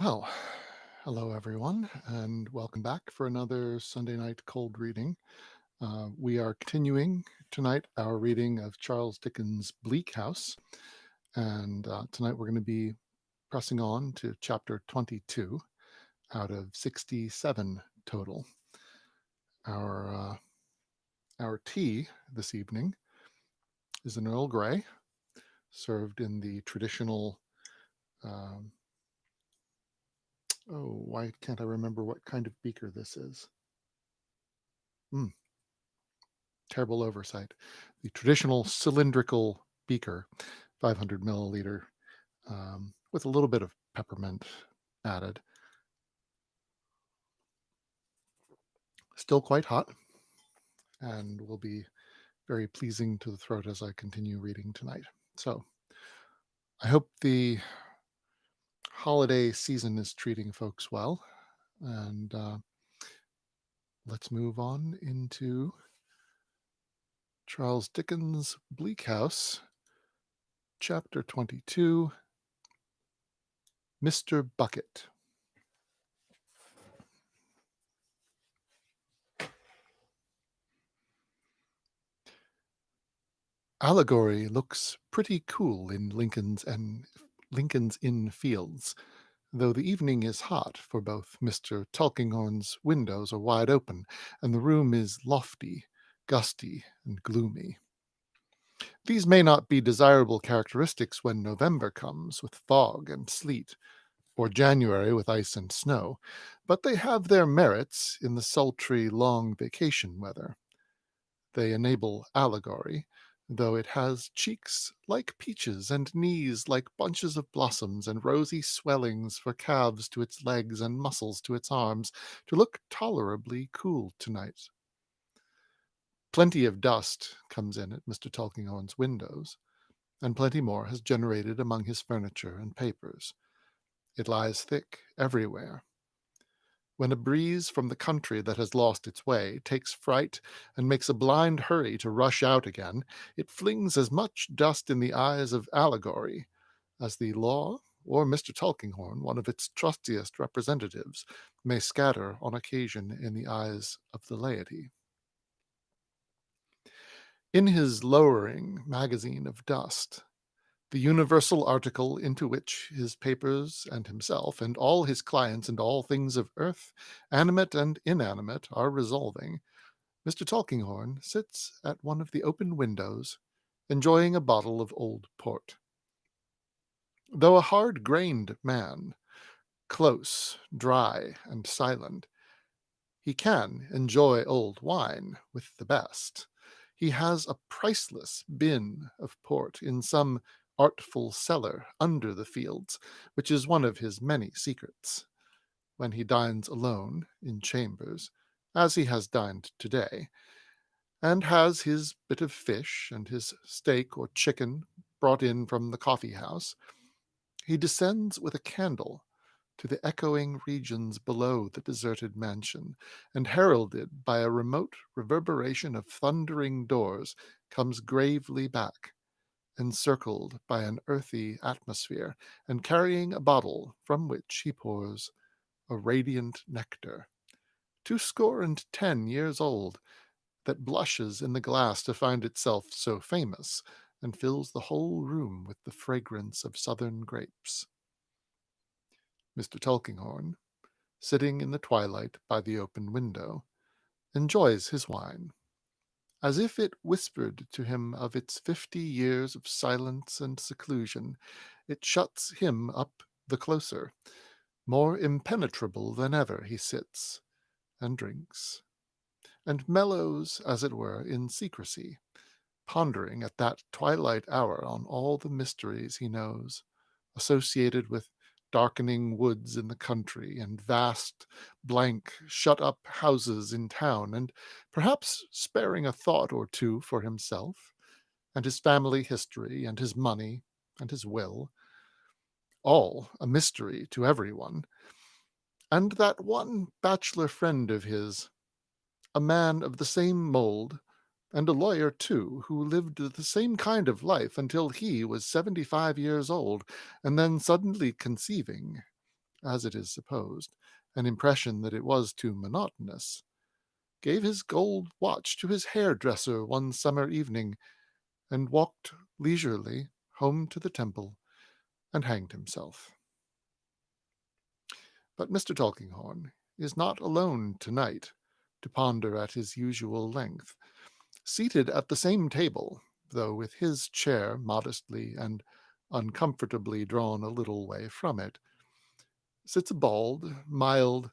Well, hello everyone, and welcome back for another Sunday night cold reading. We are continuing tonight our reading of Charles Dickens' Bleak House, and tonight we're going to be pressing on to chapter 22 out of 67 total. Our our tea this evening is an Earl Grey, served in the traditional. Um, why can't I remember what kind of beaker this is? Mm, Terrible oversight. The traditional cylindrical beaker, 500 milliliter, with a little bit of peppermint added. Still quite hot and will be very pleasing to the throat as I continue reading tonight. So I hope the holiday season is treating folks well. And let's move on into Charles Dickens' Bleak House, chapter 22, Mr. Bucket. Allegory looks pretty cool in Lincoln's Inn Fields, though the evening is hot, for both Mr. Tulkinghorn's windows are wide open, and the room is lofty, gusty, and gloomy. These may not be desirable characteristics when November comes with fog and sleet, or January with ice and snow, but they have their merits in the sultry, long vacation weather. They enable allegory, though it has cheeks like peaches and knees like bunches of blossoms and rosy swellings for calves to its legs and muscles to its arms, to look tolerably cool tonight. Plenty of dust comes in at Mr. Tulkinghorn's windows, and plenty more has generated among his furniture and papers. It lies thick everywhere. When a breeze from the country that has lost its way takes fright and makes a blind hurry to rush out again, it flings as much dust in the eyes of allegory as the law or Mr. Tulkinghorn, one of its trustiest representatives, may scatter on occasion in the eyes of the laity. In his lowering magazine of dust, the universal article into which his papers and himself and all his clients and all things of earth, animate and inanimate, are resolving, Mr. Tulkinghorn sits at one of the open windows, enjoying a bottle of old port. Though a hard-grained man, close, dry, and silent, he can enjoy old wine with the best. He has a priceless bin of port in some artful cellar under the fields, which is one of his many secrets. When he dines alone in chambers, as he has dined today, and has his bit of fish and his steak or chicken brought in from the coffee house, he descends with a candle to the echoing regions below the deserted mansion, and heralded by a remote reverberation of thundering doors, comes gravely back, encircled by an earthy atmosphere, and carrying a bottle from which he pours a radiant nectar, 210 years old, that blushes in the glass to find itself so famous, and fills the whole room with the fragrance of southern grapes. Mr. Tulkinghorn, sitting in the twilight by the open window, enjoys his wine, as if it whispered to him of its 50 years of silence and seclusion. It shuts him up the closer. More impenetrable than ever he sits, and drinks, and mellows, as it were, in secrecy, pondering at that twilight hour on all the mysteries he knows, associated with darkening woods in the country and vast, blank, shut-up houses in town, and perhaps sparing a thought or two for himself, and his family history, and his money, and his will, all a mystery to everyone, and that one bachelor friend of his, a man of the same mold, and a lawyer too, who lived the same kind of life until he was 75 years old, and then suddenly conceiving, as it is supposed, an impression that it was too monotonous, gave his gold watch to his hairdresser one summer evening, and walked leisurely home to the temple and hanged himself. But Mr. Tulkinghorn is not alone tonight to ponder at his usual length. Seated at the same table, though with his chair modestly and uncomfortably drawn a little way from it, sits a bald, mild,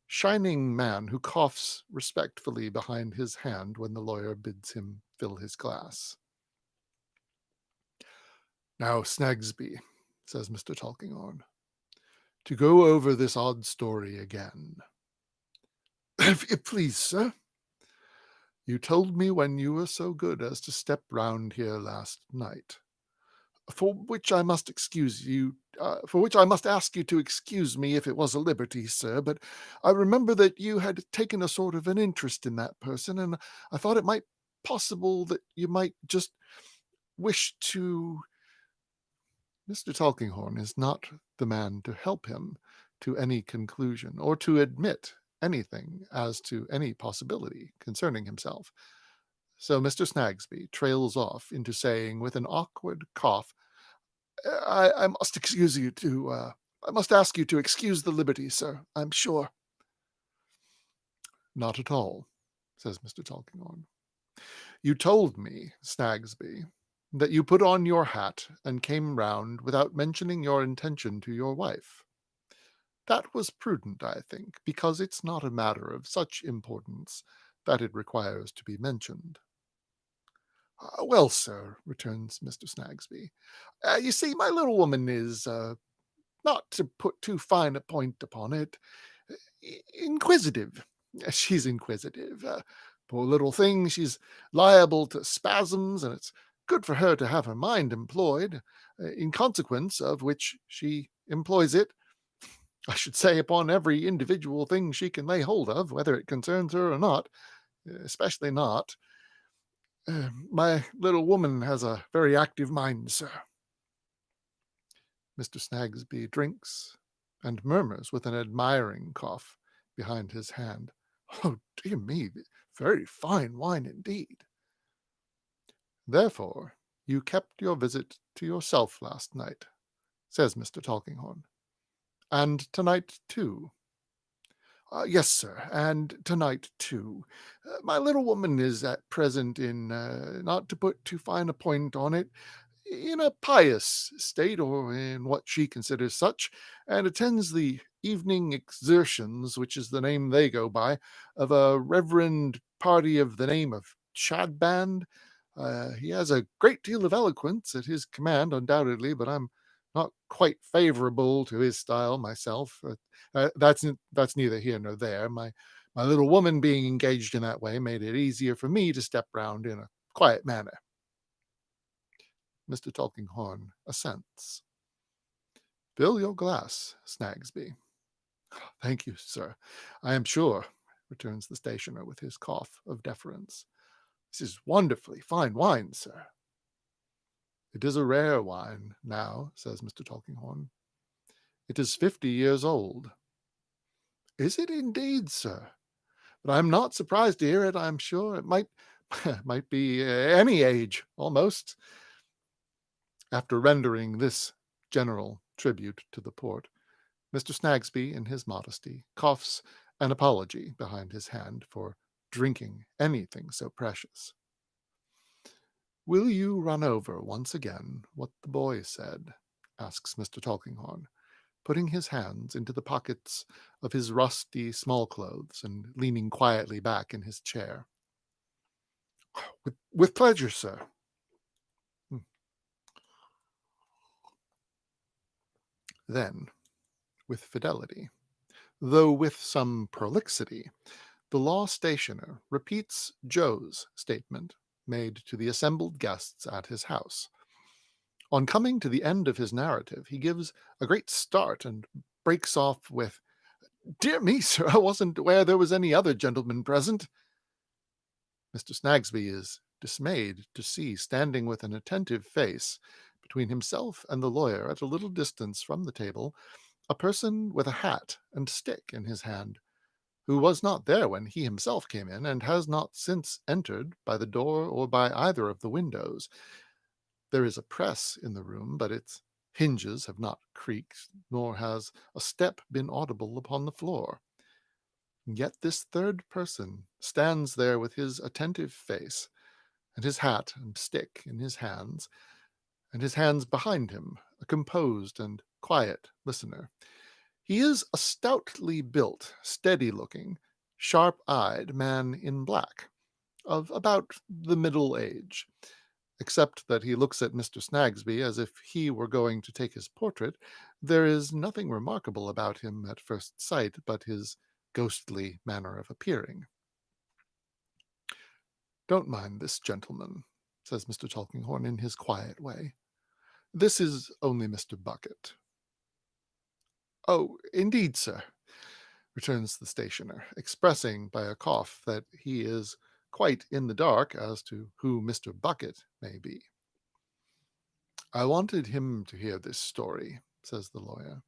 shining man who coughs respectfully behind his hand when the lawyer bids him fill his glass. "Now, Snagsby," says Mr. Tulkinghorn, "to go over this odd story again." "If you please, sir." "You told me when you were so good as to step round here last night, for which I must ask you to excuse me if it was a liberty, sir, but I remember that you had taken a sort of an interest in that person, and I thought it might possible that you might just wish to—" Mr. Tulkinghorn is not the man to help him to any conclusion or to admit anything as to any possibility concerning himself. So Mr. Snagsby trails off into saying with an awkward cough, I must excuse you to, I must ask you to excuse the liberty, sir, I'm sure." "Not at all," says Mr. Tulkinghorn. "You told me, Snagsby, that you put on your hat and came round without mentioning your intention to your wife. That was prudent, I think, because it's not a matter of such importance that it requires to be mentioned." "Well, sir," returns Mr. Snagsby, "you see, my little woman is, not to put too fine a point upon it, inquisitive. She's inquisitive. Poor little thing, she's liable to spasms, and it's good for her to have her mind employed, in consequence of which she employs it, I should say, upon every individual thing she can lay hold of, whether it concerns her or not, especially not. My little woman has a very active mind, sir." Mr. Snagsby drinks and murmurs with an admiring cough behind his hand, "Oh, dear me, very fine wine indeed." "Therefore you kept your visit to yourself last night," says Mr. Tulkinghorn, "and tonight too." "Yes, sir, and tonight too. My little woman is at present in, not to put too fine a point on it, in a pious state, or in what she considers such, and attends the evening exertions, which is the name they go by, of a reverend party of the name of Chadband. He has a great deal of eloquence at his command, undoubtedly, but I'm not quite favorable to his style myself. That's neither here nor there. My little woman being engaged in that way made it easier for me to step round in a quiet manner." Mr. Tulkinghorn assents. "Fill your glass, Snagsby." "Thank you, sir, I am sure," returns the stationer with his cough of deference. "This is wonderfully fine wine, sir." "It is a rare wine, now," says Mr. Tulkinghorn. "It is 50 years old." "Is it indeed, sir? But I am not surprised to hear it. I am sure it might might be any age, almost." After rendering this general tribute to the port, Mr. Snagsby, in his modesty, coughs an apology behind his hand for drinking anything so precious. "Will you run over once again what the boy said?" asks Mr. Tulkinghorn, putting his hands into the pockets of his rusty small-clothes and leaning quietly back in his chair. With pleasure, sir." Then, with fidelity, though with some prolixity, the law stationer repeats Joe's statement made to the assembled guests at his house. On coming to the end of his narrative, he gives a great start and breaks off with, "Dear me, sir, I wasn't aware there was any other gentleman present." Mr. Snagsby is dismayed to see standing with an attentive face between himself and the lawyer at a little distance from the table a person with a hat and stick in his hand, who was not there when he himself came in, and has not since entered by the door or by either of the windows. There is a press in the room, but its hinges have not creaked, nor has a step been audible upon the floor. Yet this third person stands there with his attentive face, and his hat and stick in his hands, and his hands behind him, a composed and quiet listener. He is a stoutly built, steady-looking, sharp-eyed man in black, of about the middle age. Except that he looks at Mr. Snagsby as if he were going to take his portrait, there is nothing remarkable about him at first sight but his ghostly manner of appearing. "Don't mind this gentleman," says Mr. Tulkinghorn in his quiet way. "This is only Mr. Bucket." "Oh, indeed, sir," returns the stationer, expressing by a cough that he is quite in the dark as to who Mr. Bucket may be. "I wanted him to hear this story," says the lawyer,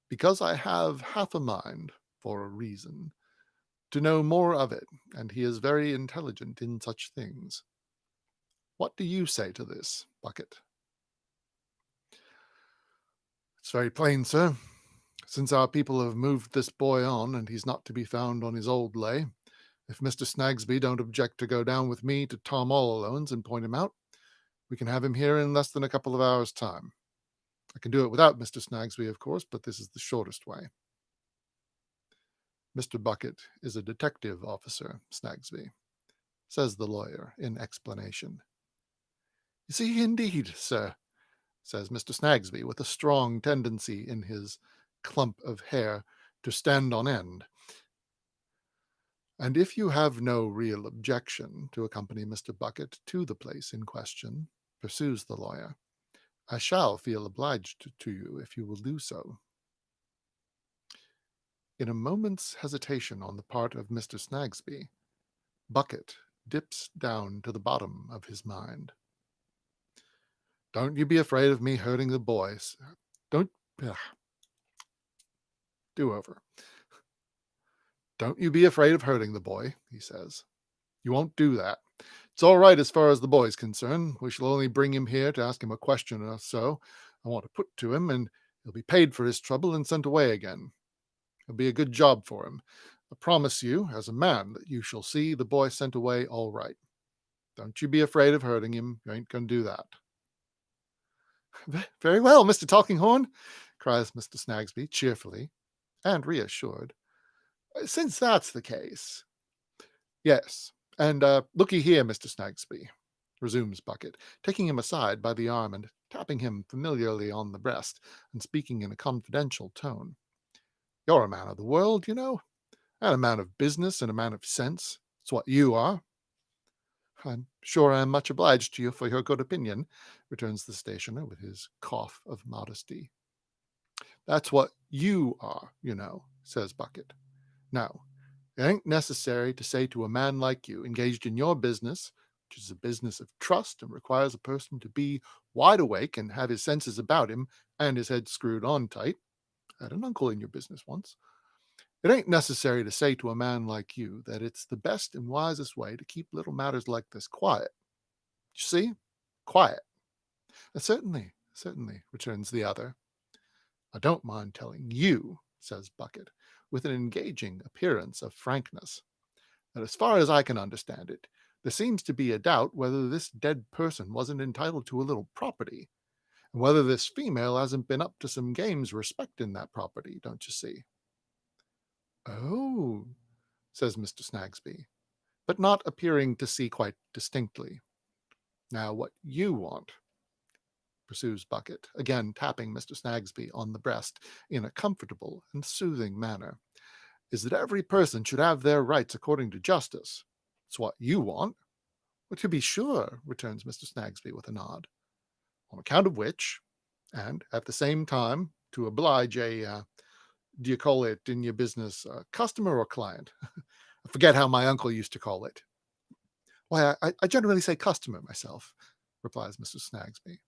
"because I have half a mind, for a reason, to know more of it, and he is very intelligent in such things. What do you say to this, Bucket?" "It's very plain, sir. Since our people have moved this boy on, and he's not to be found on his old lay, if Mr. Snagsby don't object to go down with me to Tom All-Alone's and point him out, we can have him here in less than a couple of hours' time. I can do it without Mr. Snagsby, of course, but this is the shortest way." "Mr. Bucket is a detective officer, Snagsby," says the lawyer in explanation. "Is he indeed, sir?" says Mr. Snagsby, with a strong tendency in his clump of hair to stand on end. "And if you have no real objection to accompany Mr. Bucket to the place in question," pursues the lawyer, "I shall feel obliged to you if you will do so." In a moment's hesitation on the part of Mr. Snagsby, Bucket dips down to the bottom of his mind. "Don't you be afraid of me hurting the boys. Don't do over. Don't you be afraid of hurting the boy," he says. "You won't do that. It's all right as far as the boy's concerned. We shall only bring him here to ask him a question or so I want to put to him, and he'll be paid for his trouble and sent away again. It'll be a good job for him. I promise you, as a man, that you shall see the boy sent away all right. Don't you be afraid of hurting him. You ain't going to do that." "Very well, Mr. Tulkinghorn," cries Mr. Snagsby cheerfully and reassured. "Since that's the case—" "Yes, and looky here, Mr. Snagsby," resumes Bucket, taking him aside by the arm and tapping him familiarly on the breast, and speaking in a confidential tone. "You're a man of the world, you know, and a man of business and a man of sense. It's what you are." "I'm sure I am much obliged to you for your good opinion," returns the stationer with his cough of modesty. "That's what you are, you know," says Bucket. "Now, it ain't necessary to say to a man like you, engaged in your business, which is a business of trust and requires a person to be wide awake and have his senses about him and his head screwed on tight. I had an uncle in your business once. It ain't necessary to say to a man like you that it's the best and wisest way to keep little matters like this quiet. You see? Quiet." Certainly, certainly," returns the other. "I don't mind telling you," says Bucket, with an engaging appearance of frankness, "that as far as I can understand it, there seems to be a doubt whether this dead person wasn't entitled to a little property, and whether this female hasn't been up to some games respecting that property, don't you see?" "Oh," says Mr. Snagsby, but not appearing to see quite distinctly. "Now what you want," pursues Bucket, again tapping Mr. Snagsby on the breast in a comfortable and soothing manner, "is that every person should have their rights according to justice. It's what you want." "Well, to be sure," returns Mr. Snagsby with a nod. "On account of which, and at the same time to oblige a, do you call it in your business, customer or client? I forget how my uncle used to call it." "Why, I generally say customer myself," replies Mr. Snagsby.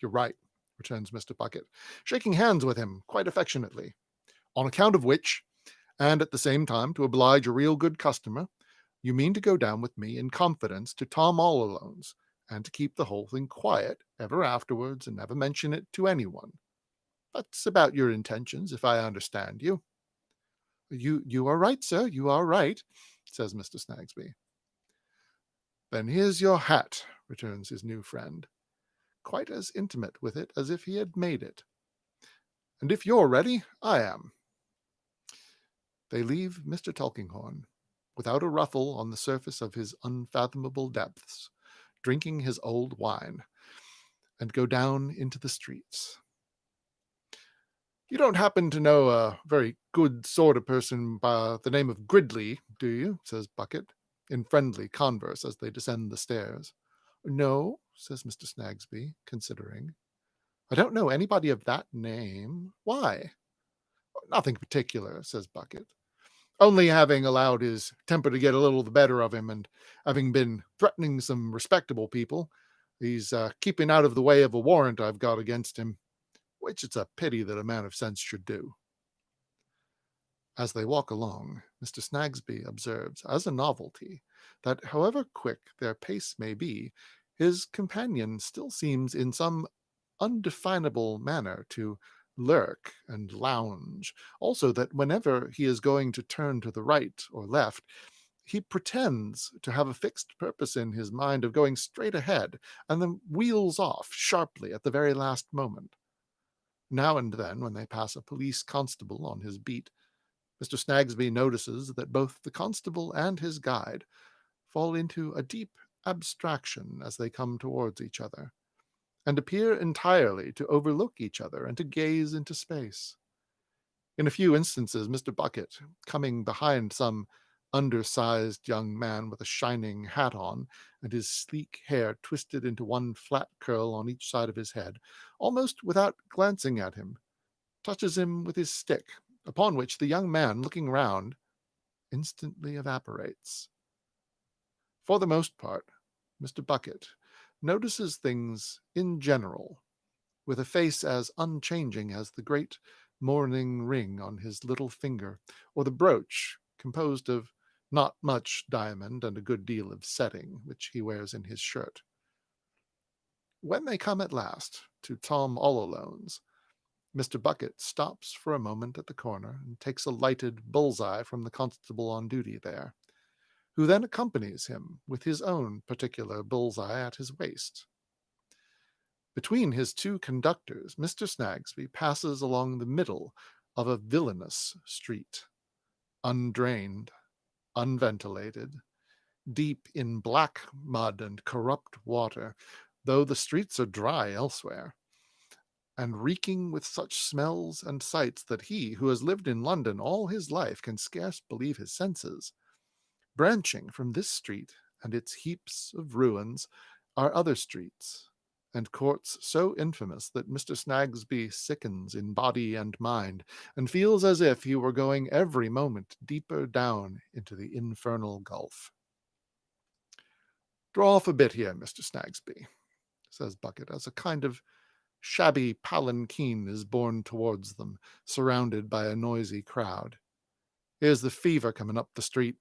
"You're right. returns Mr. Bucket, shaking hands with him quite affectionately. On account of which, and at the same time to oblige a real good customer, you mean to go down with me in confidence to Tom all Alone's, and to keep the whole thing quiet ever afterwards, and never mention it to anyone. That's about your intentions, if I understand you. You are right, sir, you are right, says Mr. Snagsby. Then here's your hat, returns his new friend, quite as intimate with it as if he had made it. And if you're ready, I am. They leave Mr. Tulkinghorn, without a ruffle on the surface of his unfathomable depths, drinking his old wine, and go down into the streets. You don't happen to know a very good sort of person by the name of Gridley, do you? Says Bucket, in friendly converse as they descend the stairs. No, says Mr. Snagsby, considering. I don't know anybody of that name. Why? Nothing particular, says Bucket. Only having allowed his temper to get a little the better of him, and having been threatening some respectable people, he's keeping out of the way of a warrant I've got against him, which it's a pity that a man of sense should do. As they walk along, Mr. Snagsby observes, as a novelty, that however quick their pace may be, his companion still seems in some undefinable manner to lurk and lounge. Also, that whenever he is going to turn to the right or left, he pretends to have a fixed purpose in his mind of going straight ahead, and then wheels off sharply at the very last moment. Now and then, when they pass a police constable on his beat, Mr. Snagsby notices that both the constable and his guide fall into a deep abstraction as they come towards each other, and appear entirely to overlook each other and to gaze into space. In a few instances, Mr. Bucket, coming behind some undersized young man with a shining hat on, and his sleek hair twisted into one flat curl on each side of his head, almost without glancing at him, touches him with his stick, upon which the young man, looking round, instantly evaporates. For the most part, Mr. Bucket notices things in general, with a face as unchanging as the great mourning ring on his little finger, or the brooch, composed of not much diamond and a good deal of setting, which he wears in his shirt. When they come at last to Tom all Alone's, Mr. Bucket stops for a moment at the corner and takes a lighted bull's-eye from the constable on duty there, who then accompanies him with his own particular bull's-eye at his waist. Between his two conductors, Mr. Snagsby passes along the middle of a villainous street, undrained, unventilated, deep in black mud and corrupt water, though the streets are dry elsewhere, and reeking with such smells and sights that he, who has lived in London all his life, can scarce believe his senses. Branching from this street and its heaps of ruins are other streets, and courts so infamous that Mr. Snagsby sickens in body and mind, and feels as if he were going every moment deeper down into the infernal gulf. Draw off a bit here, Mr. Snagsby, says Bucket, as a kind of shabby palanquin is borne towards them, surrounded by a noisy crowd. Here's the fever coming up the street.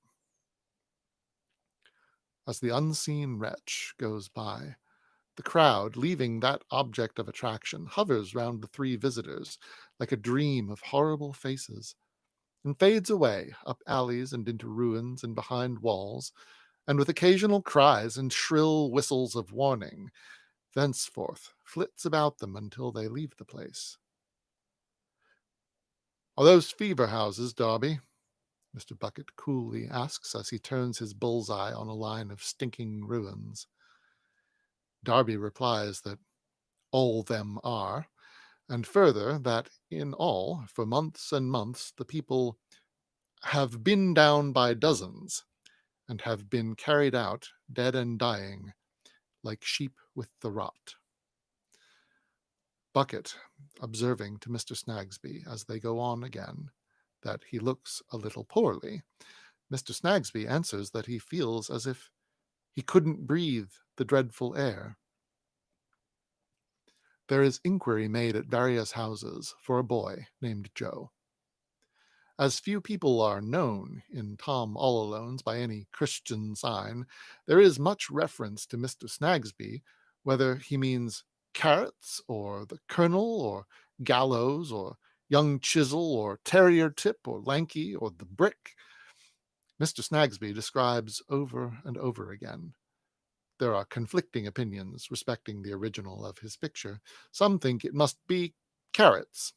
As the unseen wretch goes by, the crowd, leaving that object of attraction, hovers round the three visitors like a dream of horrible faces, and fades away up alleys and into ruins and behind walls, and with occasional cries and shrill whistles of warning, thenceforth flits about them until they leave the place. Are those fever houses, Darby? Mr. Bucket coolly asks as he turns his bull's-eye on a line of stinking ruins. Darby replies that all them are, and further that in all, for months and months, the people have been down by dozens, and have been carried out, dead and dying, like sheep with the rot. Bucket, observing to Mr. Snagsby as they go on again that he looks a little poorly, Mr. Snagsby answers that he feels as if he couldn't breathe the dreadful air. There is inquiry made at various houses for a boy named Joe. As few people are known in Tom all Alone's by any Christian sign, there is much reference to Mr. Snagsby, whether he means carrots, or the Colonel, or gallows, or young Chisel, or terrier tip, or lanky, or the brick. Mr. Snagsby describes over and over again. There are conflicting opinions respecting the original of his picture. Some think it must be carrots.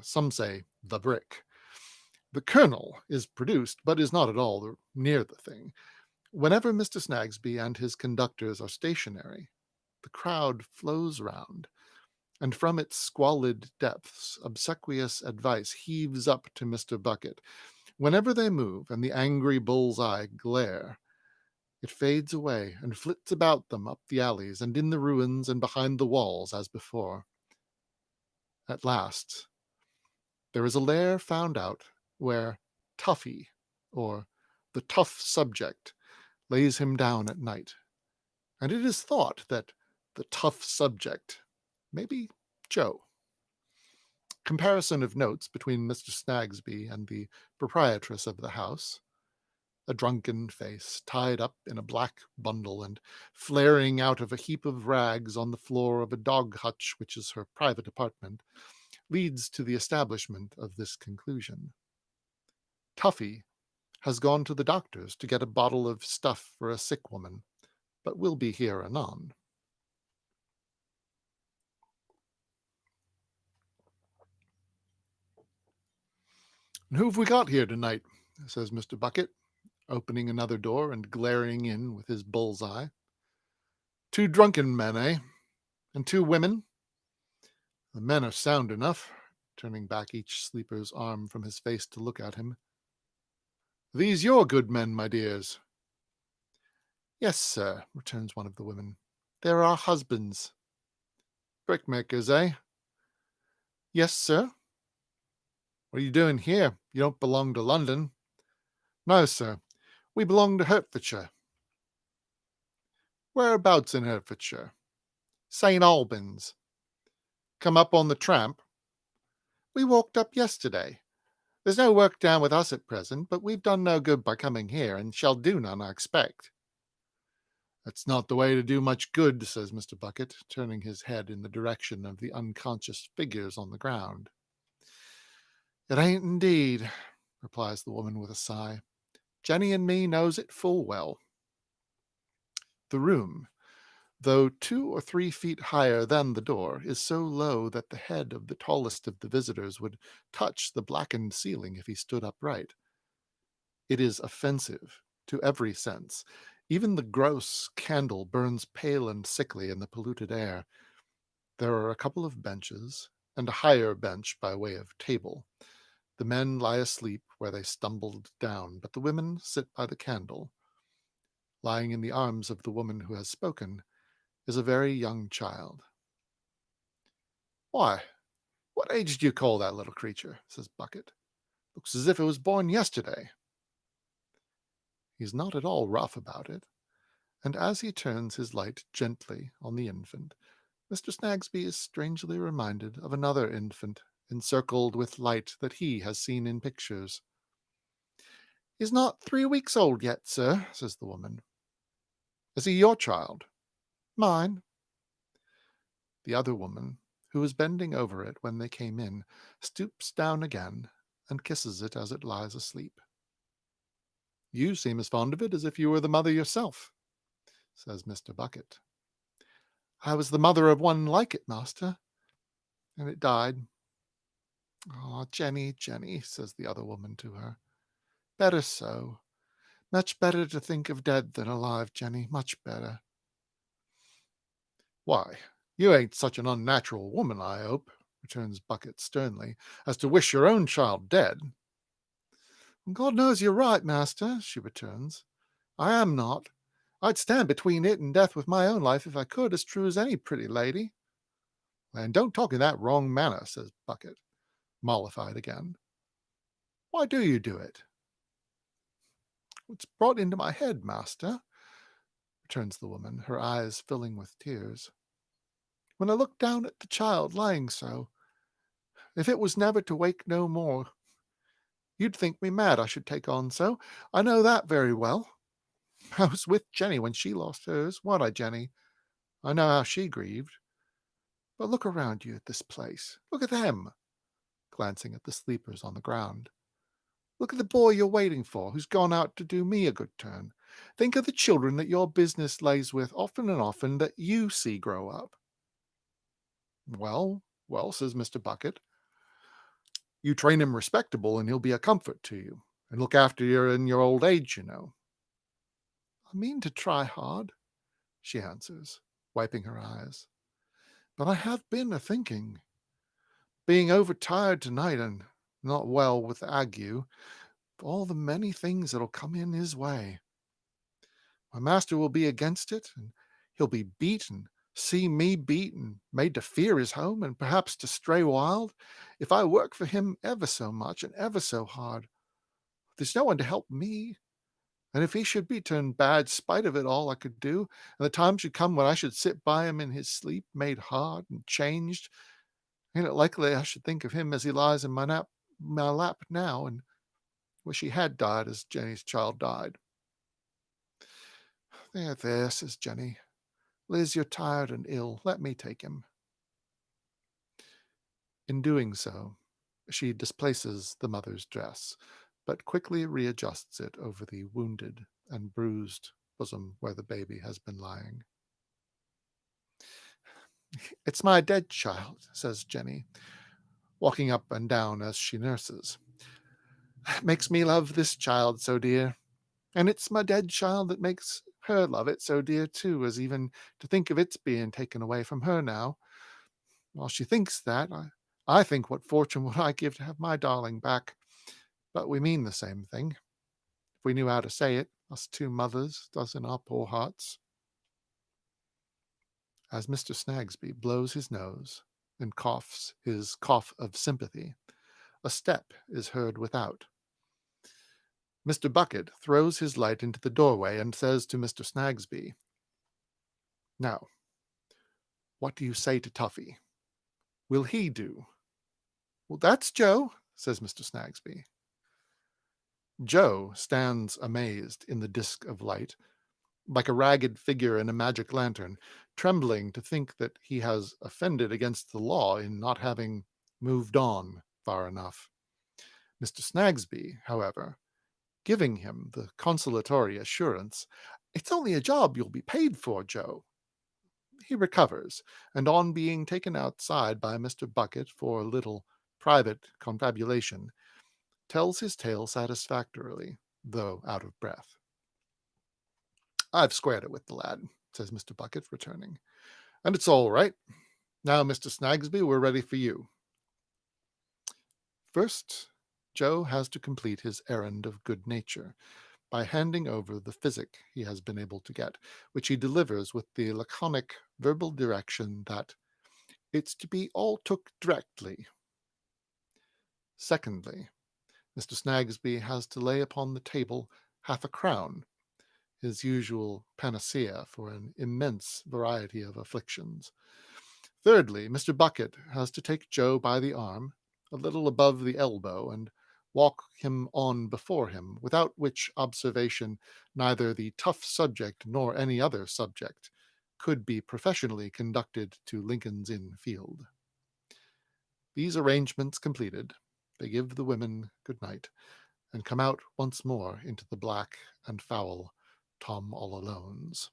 Some say the brick. The Colonel is produced, but is not at all near the thing. Whenever Mr. Snagsby and his conductors are stationary, the crowd flows round, and from its squalid depths obsequious advice heaves up to Mr. Bucket. Whenever they move, and the angry bull's eye glare, it fades away and flits about them up the alleys and in the ruins and behind the walls as before. At last, there is a lair found out where Tuffy, or the tough subject, lays him down at night, and it is thought that the tough subject may be Joe. Comparison of notes between Mr. Snagsby and the proprietress of the house. A drunken face, tied up in a black bundle and flaring out of a heap of rags on the floor of a dog hutch which is her private apartment, leads to the establishment of this conclusion. Tuffy has gone to the doctor's to get a bottle of stuff for a sick woman, but will be here anon. "And who've we got here tonight?" says Mr. Bucket, opening another door and glaring in with his bull's eye. "Two drunken men, eh? And two women? The men are sound enough," turning back each sleeper's arm from his face to look at him. "These your good men, my dears?" "Yes, sir," returns one of the women. "They're our husbands." "Brickmakers, eh?" "Yes, sir." "What are you doing here? You don't belong to London." "No, sir. We belong to Hertfordshire." "Whereabouts in Hertfordshire?" "St. Albans." "Come up on the tramp?" "We walked up yesterday. There's no work down with us at present, but we've done no good by coming here, and shall do none, I expect." "That's not the way to do much good," says Mr. Bucket, turning his head in the direction of the unconscious figures on the ground. "It ain't indeed," replies the woman with a sigh. "Jenny and me knows it full well." The room, though 2 or 3 feet higher than the door, is so low that the head of the tallest of the visitors would touch the blackened ceiling if he stood upright. It is offensive to every sense. Even the gross candle burns pale and sickly in the polluted air. There are a couple of benches, and a higher bench by way of table. The men lie asleep where they stumbled down, but the women sit by the candle. Lying in the arms of the woman who has spoken is a very young child. "Why, what age do you call that little creature?" says Bucket. "Looks as if it was born yesterday." He's not at all rough about it, and as he turns his light gently on the infant, Mr. Snagsby is strangely reminded of another infant encircled with light that he has seen in pictures. "He's not 3 weeks old yet, sir," says the woman. "Is he your child?" "Mine." The other woman, who was bending over it when they came in, stoops down again and kisses it as it lies asleep. "You seem as fond of it as if you were the mother yourself," says Mr. Bucket. "I was the mother of one like it, master, and it died." "Ah, Jenny, Jenny," says the other woman to her. "Better so. Much better to think of dead than alive, Jenny, much better." "Why, you ain't such an unnatural woman, I hope," returns Bucket sternly, "as to wish your own child dead." "God knows you're right, master," she returns. "I am not. I'd stand between it and death with my own life if I could, as true as any pretty lady." "And don't talk in that wrong manner," says Bucket, mollified again. "Why do you do it?" "It's brought into my head, master," returns the woman, her eyes filling with tears. when I look down at the child lying so, if it was never to wake no more, you'd think me mad I should take on so. I know that very well. I was with Jenny when she lost hers, weren't I, Jenny? I know how she grieved. But look around you at this place. Look at them, glancing at the sleepers on the ground. Look at the boy you're waiting for, who's gone out to do me a good turn. Think of the children that your business lays with often and often that you see grow up. Well, well, says Mr. Bucket, you train him respectable and he'll be a comfort to you, and look after you in your old age, you know. I mean to try hard, she answers, wiping her eyes. But I have been a-thinking. Being overtired tonight and not well with the ague, of all the many things that'll come in his way. My master will be against it, and he'll be beat and see me beat and made to fear his home and perhaps to stray wild, if I work for him ever so much and ever so hard. There's no one to help me, and if he should be turned bad, spite of it all I could do, and the time should come when I should sit by him in his sleep, made hard and changed, ain't it likely I should think of him as he lies in my lap now, and wish he had died as Jenny's child died. There, there, says Jenny. Liz, you're tired and ill. Let me take him. In doing so, she displaces the mother's dress, but quickly readjusts it over the wounded and bruised bosom where the baby has been lying. It's my dead child, says Jenny, walking up and down as she nurses. Makes me love this child so dear, and it's my dead child that makes her love it so dear too, as even to think of its being taken away from her now. While she thinks that, I think what fortune would I give to have my darling back. But we mean the same thing. If we knew how to say it, us two mothers, does in our poor hearts. As Mr. Snagsby blows his nose and coughs his cough of sympathy, a step is heard without. Mr. Bucket throws his light into the doorway and says to Mr. Snagsby, Now, what do you say to Tuffy? Will he do? Well, that's Joe, says Mr. Snagsby. Joe stands amazed in the disk of light, like a ragged figure in a magic lantern, trembling to think that he has offended against the law in not having moved on far enough. Mr. Snagsby, however, giving him the consolatory assurance, It's only a job you'll be paid for, Joe. He recovers, and on being taken outside by Mr. Bucket for a little private confabulation, tells his tale satisfactorily, though out of breath. I've squared it with the lad, says Mr. Bucket, returning, and it's all right. Now, Mr. Snagsby, we're ready for you. First, Joe has to complete his errand of good nature by handing over the physic he has been able to get, which he delivers with the laconic verbal direction that it's to be all took directly. Secondly, Mr. Snagsby has to lay upon the table half a crown, his usual panacea for an immense variety of afflictions. Thirdly, Mr. Bucket has to take Joe by the arm, a little above the elbow, and walk him on before him, without which observation neither the tough subject nor any other subject could be professionally conducted to Lincoln's Inn Field. These arrangements completed, they give the women good night, and come out once more into the black and foul Tom-all-alones.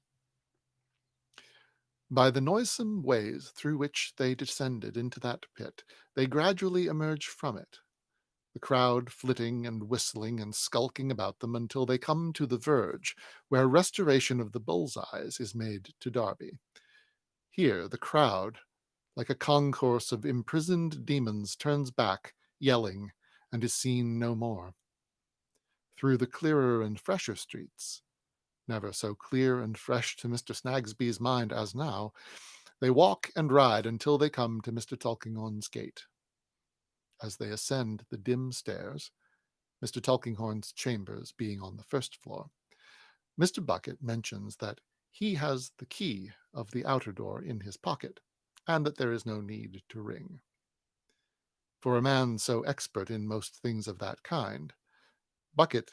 By the noisome ways through which they descended into that pit, they gradually emerge from it, the crowd flitting and whistling and skulking about them until they come to the verge, where restoration of the bull's-eyes is made to Darby. Here the crowd, like a concourse of imprisoned demons, turns back, yelling, and is seen no more. Through the clearer and fresher streets, never so clear and fresh to Mr. Snagsby's mind as now, they walk and ride until they come to Mr. Tulkinghorn's gate. As they ascend the dim stairs, Mr. Tulkinghorn's chambers being on the first floor, Mr. Bucket mentions that he has the key of the outer door in his pocket, and that there is no need to ring. For a man so expert in most things of that kind, Bucket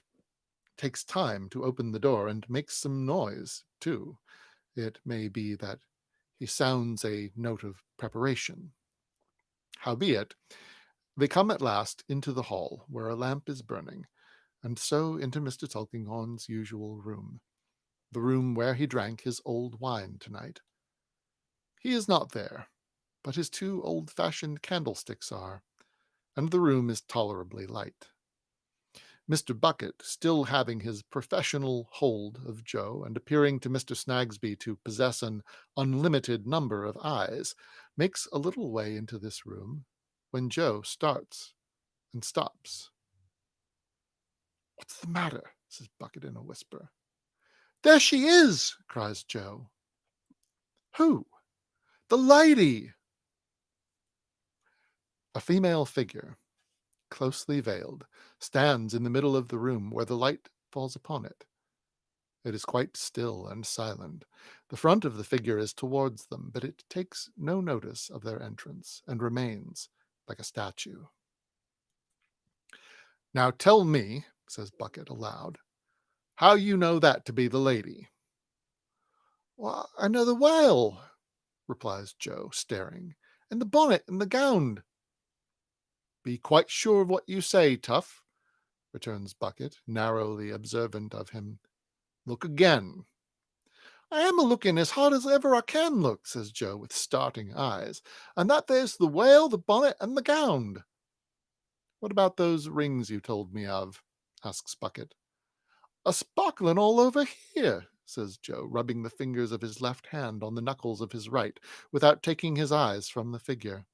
takes time to open the door and makes some noise, too. It may be that he sounds a note of preparation. Howbeit, they come at last into the hall, where a lamp is burning, and so into Mr. Tulkinghorn's usual room, the room where he drank his old wine tonight. He is not there, but his two old-fashioned candlesticks are, and the room is tolerably light. Mr. Bucket, still having his professional hold of Joe, and appearing to Mr. Snagsby to possess an unlimited number of eyes, makes a little way into this room, when Joe starts and stops. "What's the matter?" says Bucket in a whisper. "There she is!" cries Joe. "Who?" "The lady!" A female figure, closely veiled, stands in the middle of the room where the light falls upon it. It is quite still and silent. The front of the figure is towards them, but it takes no notice of their entrance, and remains like a statue. "Now tell me," says Bucket aloud, "how you know that to be the lady." "Why, I know the whale," replies Joe, staring, "and the bonnet and the gown." "Be quite sure of what you say, Tough," returns Bucket, narrowly observant of him. "Look again." "I am a-looking as hard as ever I can look," says Joe, with starting eyes, "and that there's the whale, the bonnet, and the gownd." "What about those rings you told me of?" asks Bucket. "A sparkling all over here," says Joe, rubbing the fingers of his left hand on the knuckles of his right, without taking his eyes from the figure.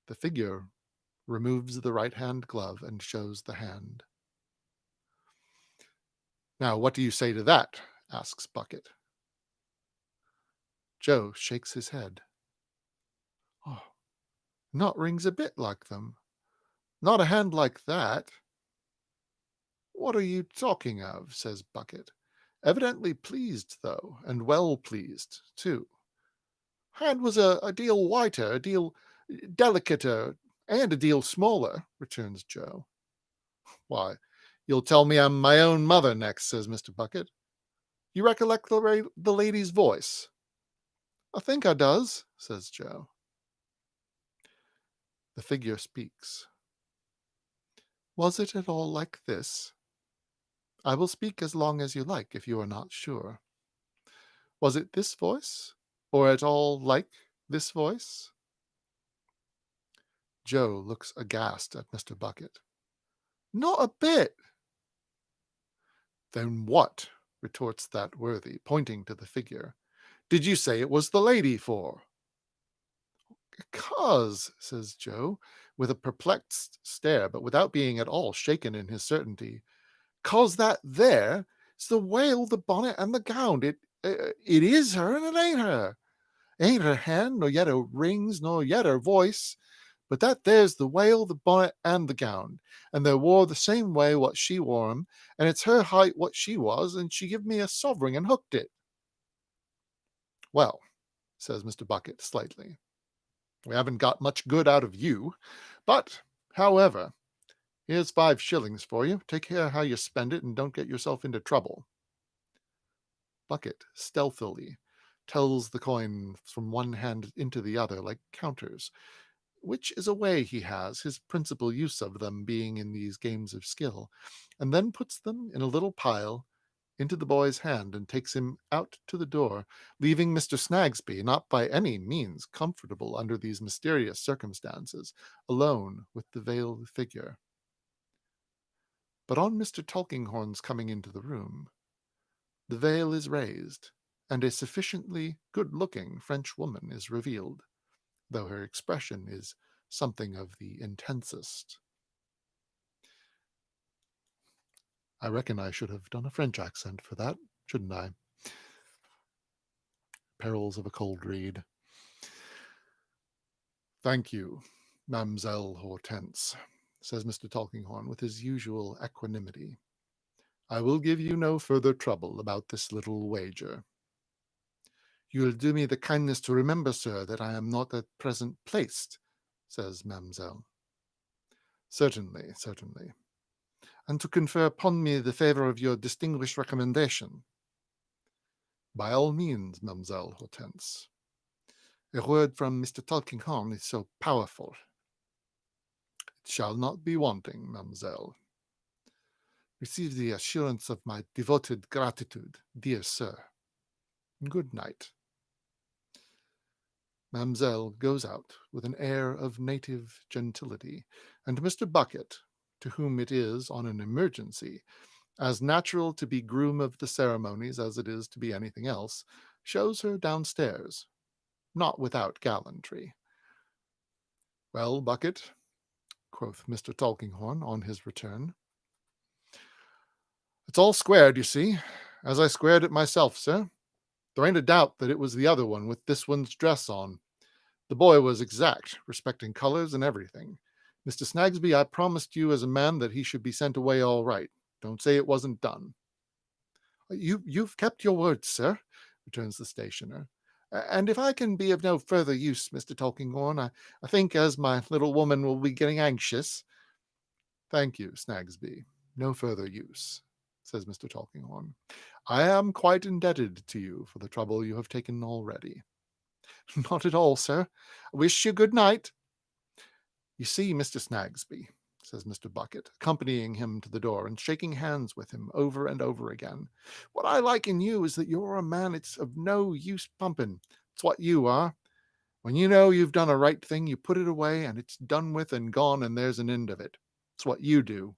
The figure removes the right-hand glove and shows the hand. "Now, what do you say to that?" asks Bucket. Joe shakes his head. "Oh, not rings a bit like them. Not a hand like that." "What are you talking of?" says Bucket, evidently pleased, though, and well pleased, too. "Hand was a deal whiter, a deal delicater, and a deal smaller," returns Joe. "Why, you'll tell me I'm my own mother next," says Mr. Bucket. "You recollect the lady's voice?" "I think I does," says Joe. The figure speaks. "Was it at all like this? I will speak as long as you like, if you are not sure. Was it this voice, or at all like this voice?" Joe looks aghast at Mr. Bucket. "Not a bit." "Then what," retorts that worthy, pointing to the figure, "did you say it was the lady for?" "'Cause," says Joe, with a perplexed stare, but without being at all shaken in his certainty, "'cause that there's the whale, the bonnet, and the gown. It is her, and it ain't her. Ain't her hand, nor yet her rings, nor yet her voice, but that there's the whale, the bonnet, and the gown, and they're wore the same way what she wore 'em, and it's her height what she was, and she give me a sovereign and hooked it." "Well," says Mr. Bucket, slightly, "we haven't got much good out of you, but, however, here's 5 shillings for you. Take care how you spend it, and don't get yourself into trouble." Bucket stealthily tells the coin from one hand into the other like counters, which is a way he has, his principal use of them being in these games of skill, and then puts them in a little pile into the boy's hand and takes him out to the door, leaving Mr. Snagsby, not by any means comfortable under these mysterious circumstances, alone with the veiled figure. But on Mr. Tulkinghorn's coming into the room, the veil is raised, and a sufficiently good-looking French woman is revealed, though her expression is something of the intensest. I reckon I should have done a French accent for that, shouldn't I? Perils of a cold read. "Thank you, Mademoiselle Hortense," says Mr. Tulkinghorn with his usual equanimity. "I will give you no further trouble about this little wager. You'll do me the kindness to remember, sir, that I am not at present placed, says Mademoiselle. Certainly, certainly. And to confer upon me the favour of your distinguished recommendation. By all means, Mademoiselle Hortense. A word from Mr. Tulkinghorn is so powerful. It shall not be wanting, Mademoiselle. Receive the assurance of my devoted gratitude, dear sir. Good night. Mademoiselle goes out with an air of native gentility, and Mr. Bucket, to whom it is, on an emergency, as natural to be groom of the ceremonies as it is to be anything else, shows her downstairs, not without gallantry. Well, Bucket, quoth Mr. Tulkinghorn on his return, it's all squared, you see, as I squared it myself, sir. There ain't a doubt that it was the other one with this one's dress on. The boy was exact, respecting colors and everything. Mr. Snagsby, I promised you as a man that he should be sent away all right. Don't say it wasn't done. You've kept your word, sir, returns the stationer. And if I can be of no further use, Mr. Tulkinghorn, I think as my little woman will be getting anxious. Thank you, Snagsby. No further use, says Mr. Tulkinghorn. I am quite indebted to you for the trouble you have taken already. Not at all, sir. I wish you good night. You see, Mr. Snagsby, says Mr. Bucket, accompanying him to the door and shaking hands with him over and over again, what I like in you is that you're a man it's of no use pumping. It's what you are. When you know you've done a right thing, you put it away and it's done with and gone and there's an end of it. It's what you do.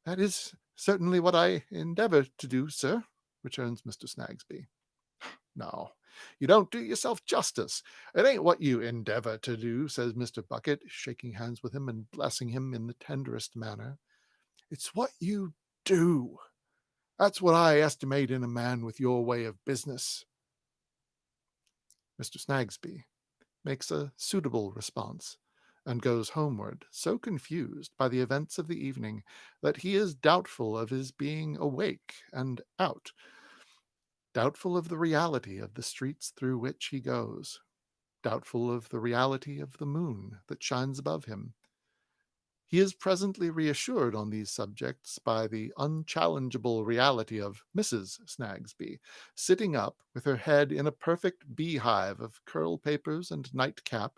That is certainly what I endeavour to do, sir, returns Mr. Snagsby. No, you don't do yourself justice. It ain't what you endeavour to do, says Mr. Bucket, shaking hands with him and blessing him in the tenderest manner. It's what you do. That's what I estimate in a man with your way of business. Mr. Snagsby makes a suitable response and goes homeward, so confused by the events of the evening that he is doubtful of his being awake and out, doubtful of the reality of the streets through which he goes, doubtful of the reality of the moon that shines above him. He is presently reassured on these subjects by the unchallengeable reality of Mrs. Snagsby, sitting up with her head in a perfect beehive of curl papers and nightcap,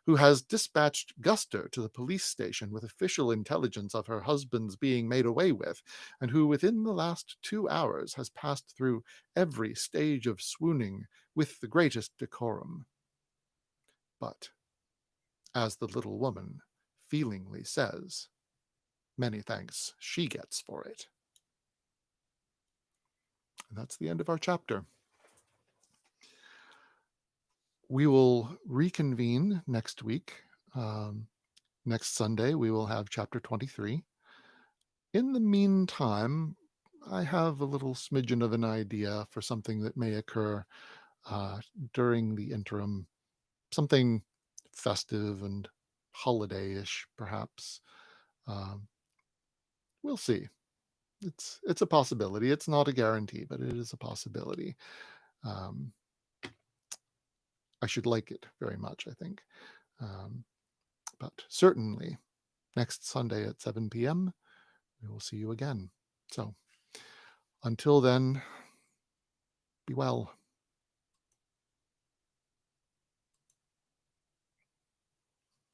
who has dispatched Guster to the police station with official intelligence of her husband's being made away with, and who within the last 2 hours has passed through every stage of swooning with the greatest decorum. But, as the little woman feelingly says, many thanks she gets for it. And that's the end of our chapter. We will reconvene next week. Next Sunday, we will have chapter 23. In the meantime, I have a little smidgen of an idea for something that may occur during the interim, something festive and holiday-ish, perhaps. We'll see. It's a possibility. It's not a guarantee, but it is a possibility. I should like it very much, I think. But certainly, next Sunday at 7 p.m., we will see you again. So, until then, be well.